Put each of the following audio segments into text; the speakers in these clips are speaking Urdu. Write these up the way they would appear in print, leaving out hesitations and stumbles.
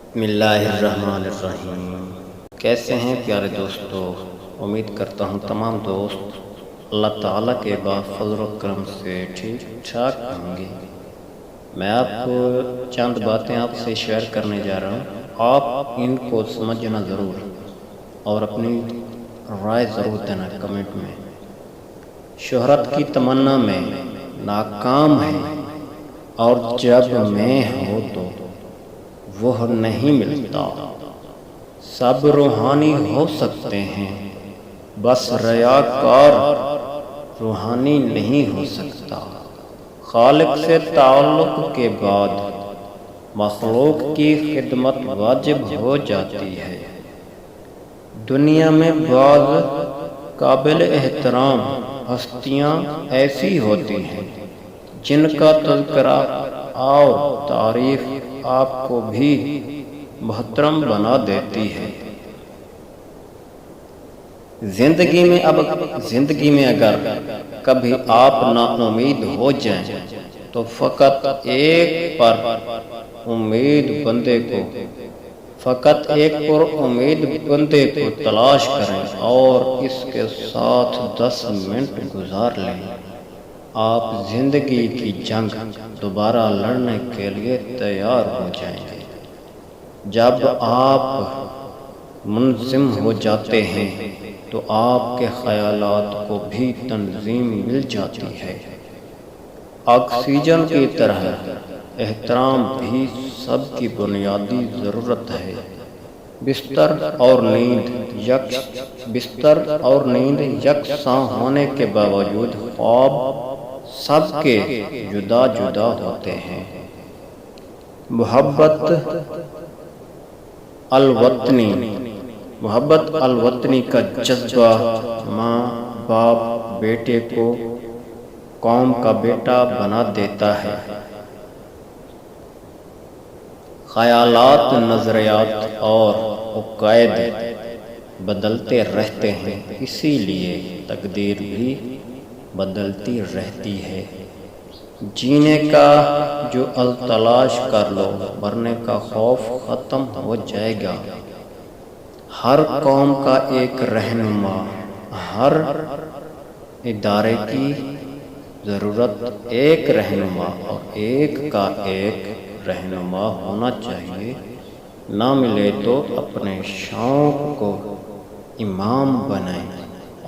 بسم اللہ الرحمن الرحیم۔ کیسے ہیں پیارے دوستو؟ امید کرتا ہوں تمام دوست اللہ تعالیٰ کے فضل و کرم سے ٹھیک ٹھاک ہوں گے۔ میں آپ کو چند باتیں آپ سے شیئر کرنے جا رہا ہوں، آپ ان کو سمجھنا ضرور اور اپنی رائے ضرور دینا کمنٹ میں۔ شہرت کی تمنا میں ناکام ہے اور جب میں ہو تو وہ نہیں ملتا۔ سب روحانی ہو سکتے ہیں، بس ریاکار روحانی نہیں ہو سکتا۔ خالق سے تعلق کے بعد مخلوق کی خدمت واجب ہو جاتی ہے۔ دنیا میں بعض قابل احترام ہستیاں ایسی ہوتی ہیں جن کا تذکرہ اور تعریف آپ کو بھی محترم بنا دیتی ہے۔ زندگی میں اگر کبھی آپ نا امید ہو جائیں تو فقط ایک پر امید بندے کو تلاش کریں اور اس کے ساتھ 10 منٹ گزار لیں۔ آپ زندگی کی جنگ دوبارہ لڑنے کے لیے تیار ہو جائیں گے۔ جب آپ منظم ہو جاتے ہیں تو آپ کے خیالات کو بھی تنظیم مل جاتی ہے۔ آکسیجن کی طرح احترام بھی سب کی بنیادی ضرورت ہے۔ بستر اور نیند یکساں ہونے کے باوجود خواب سب کے جدا جدا ہوتے ہیں۔ محبت الوطنی کا جذبہ ماں باپ بیٹے کو قوم کا بیٹا بنا دیتا ہے۔ خیالات، نظریات اور عقائد بدلتے رہتے ہیں، اسی لیے تقدیر بھی بدلتی رہتی ہے۔ جینے کا جو تلاش کر لو، مرنے کا خوف ختم ہو جائے گا۔ ہر قوم کا ایک رہنما، ہر ادارے کی ضرورت ایک رہنما اور ایک کا ایک رہنما ہونا چاہیے۔ نہ ملے تو اپنے شوق کو امام بنائیں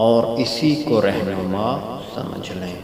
اور اسی کو رہنما سمجھ لیں۔